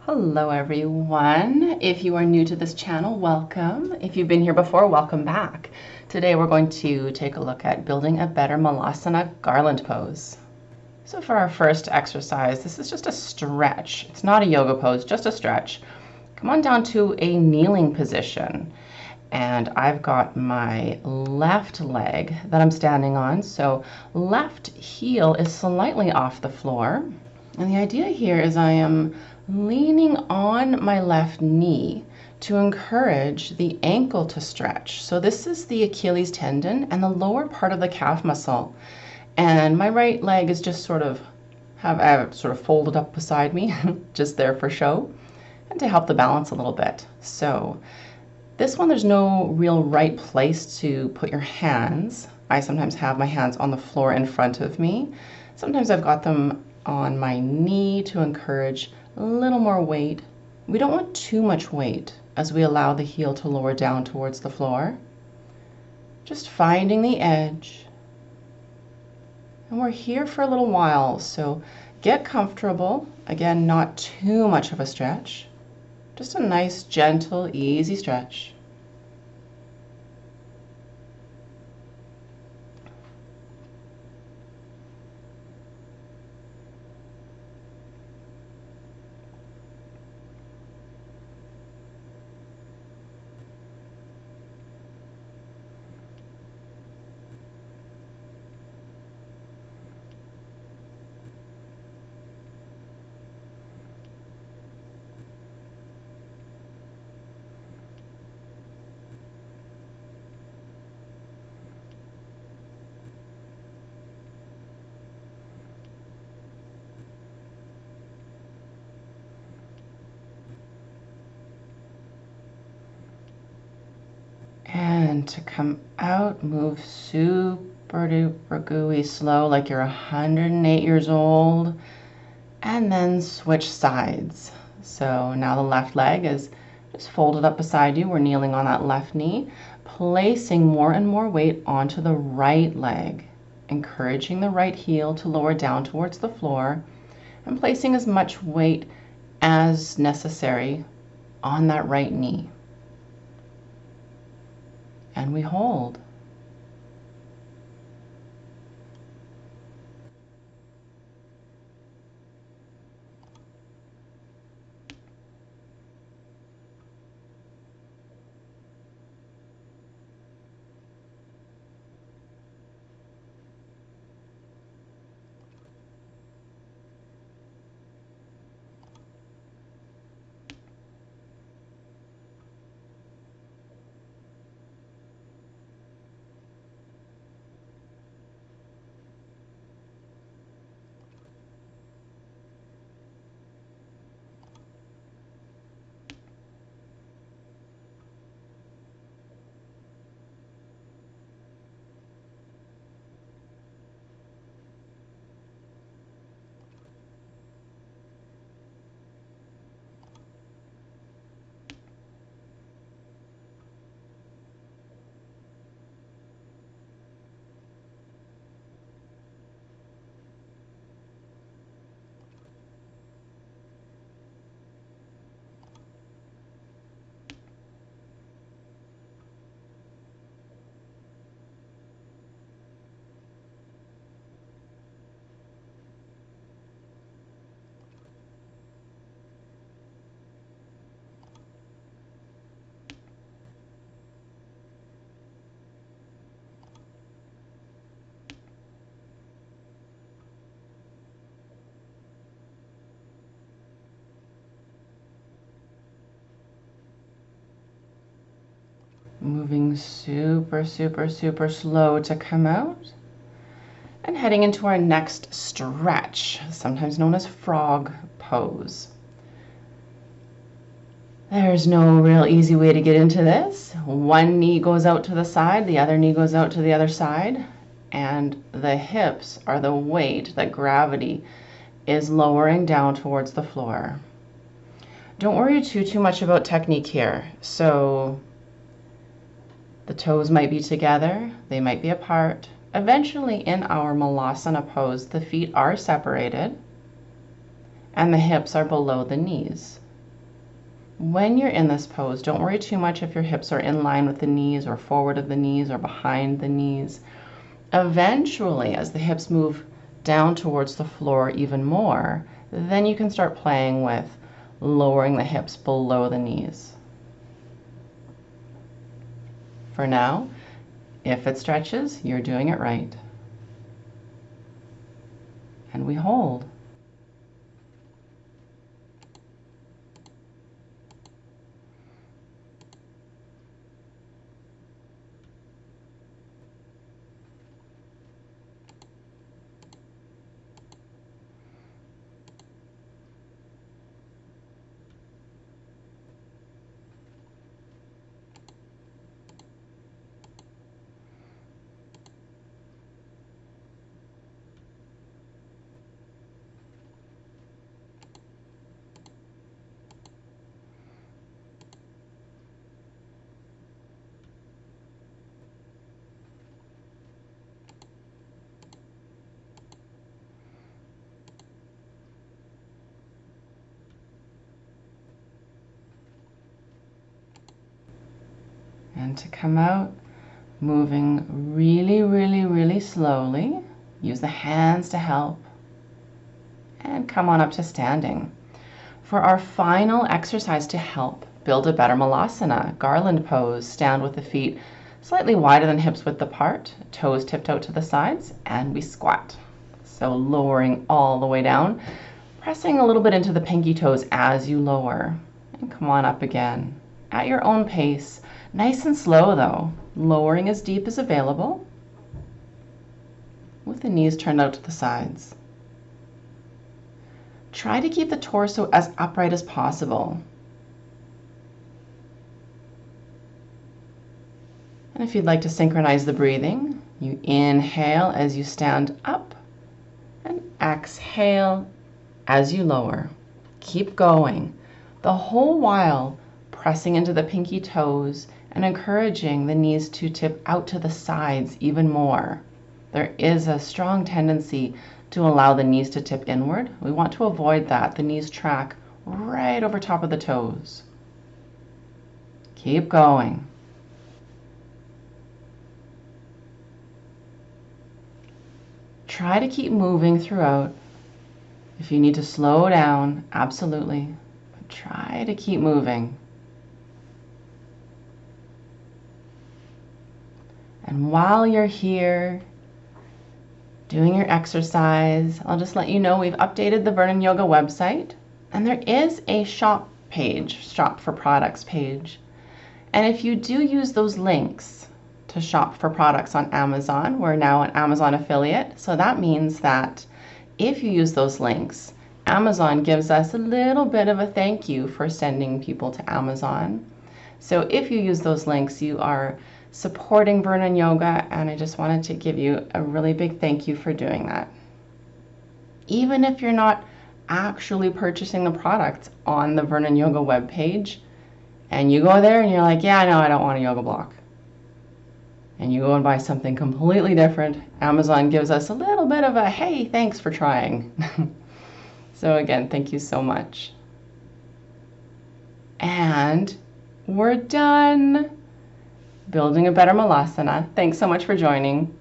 Hello everyone. If you are new to this channel, welcome. If you've been here before, welcome back. Today we're going to take a look at building a better Malasana Garland pose. So for our first exercise, this is just a stretch. It's not a yoga pose, just a stretch. Come on down to a kneeling position. And I've got my left leg that I'm standing on. So left heel is slightly off the floor. And the idea here is I am leaning on my left knee to encourage the ankle to stretch. So this is the Achilles tendon and the lower part of the calf muscle. And my right leg is just I have it sort of folded up beside me, just there for show, and to help the balance a little bit. So this one, there's no real right place to put your hands. I sometimes have my hands on the floor in front of me. Sometimes I've got them on my knee to encourage a little more weight. We don't want too much weight as we allow the heel to lower down towards the floor. Just finding the edge. And we're here for a little while, so get comfortable. Again, not too much of a stretch. Just a nice, gentle, easy stretch. And to come out, move super duper gooey slow, like you're 108 years old, and then switch sides. So now the left leg is just folded up beside you. We're kneeling on that left knee, placing more and more weight onto the right leg, encouraging the right heel to lower down towards the floor, and placing as much weight as necessary on that right knee. And we hold. Moving super, super, super slow to come out. And heading into our next stretch, sometimes known as frog pose. There's no real easy way to get into this. One knee goes out to the side, the other knee goes out to the other side, and the hips are the weight that gravity is lowering down towards the floor. Don't worry too much about technique here. So the toes might be together, they might be apart. Eventually in our Malasana pose, the feet are separated and the hips are below the knees. when you're in this pose, don't worry too much if your hips are in line with the knees or forward of the knees or behind the knees. Eventually, as the hips move down towards the floor even more, then you can start playing with lowering the hips below the knees. For now, if it stretches, you're doing it right. And we hold. And to come out, moving really, really, really slowly. Use the hands to help. And come on up to standing. For our final exercise to help build a better malasana, Garland Pose, stand with the feet slightly wider than hips width apart, toes tipped out to the sides, and we squat. So lowering all the way down, pressing a little bit into the pinky toes as you lower. And come on up again at your own pace. Nice and slow though, lowering as deep as available with the knees turned out to the sides. Try to keep the torso as upright as possible. And if you'd like to synchronize the breathing, you inhale as you stand up and exhale as you lower. Keep going, the whole while pressing into the pinky toes and encouraging the knees to tip out to the sides even more. There is a strong tendency to allow the knees to tip inward. We want to avoid that. The knees track right over top of the toes. Keep going. Try to keep moving throughout. If you need to slow down, absolutely. But try to keep moving. And while you're here doing your exercise, I'll just let you know we've updated the Vernon Yoga website, and there is a shop page, shop for products page. And if you do use those links to shop for products on Amazon, we're now an Amazon affiliate, so that means that if you use those links, Amazon gives us a little bit of a thank you for sending people to Amazon. So if you use those links, you are supporting Vernon Yoga, and I just wanted to give you a really big thank you for doing that. Even if you're not actually purchasing the products on the Vernon Yoga webpage, and you go there and you're like, yeah, no, I don't want a yoga block, and you go and buy something completely different, Amazon gives us a little bit of a, hey, thanks for trying. So again, thank you so much. And we're done. Building a better malasana. Thanks so much for joining.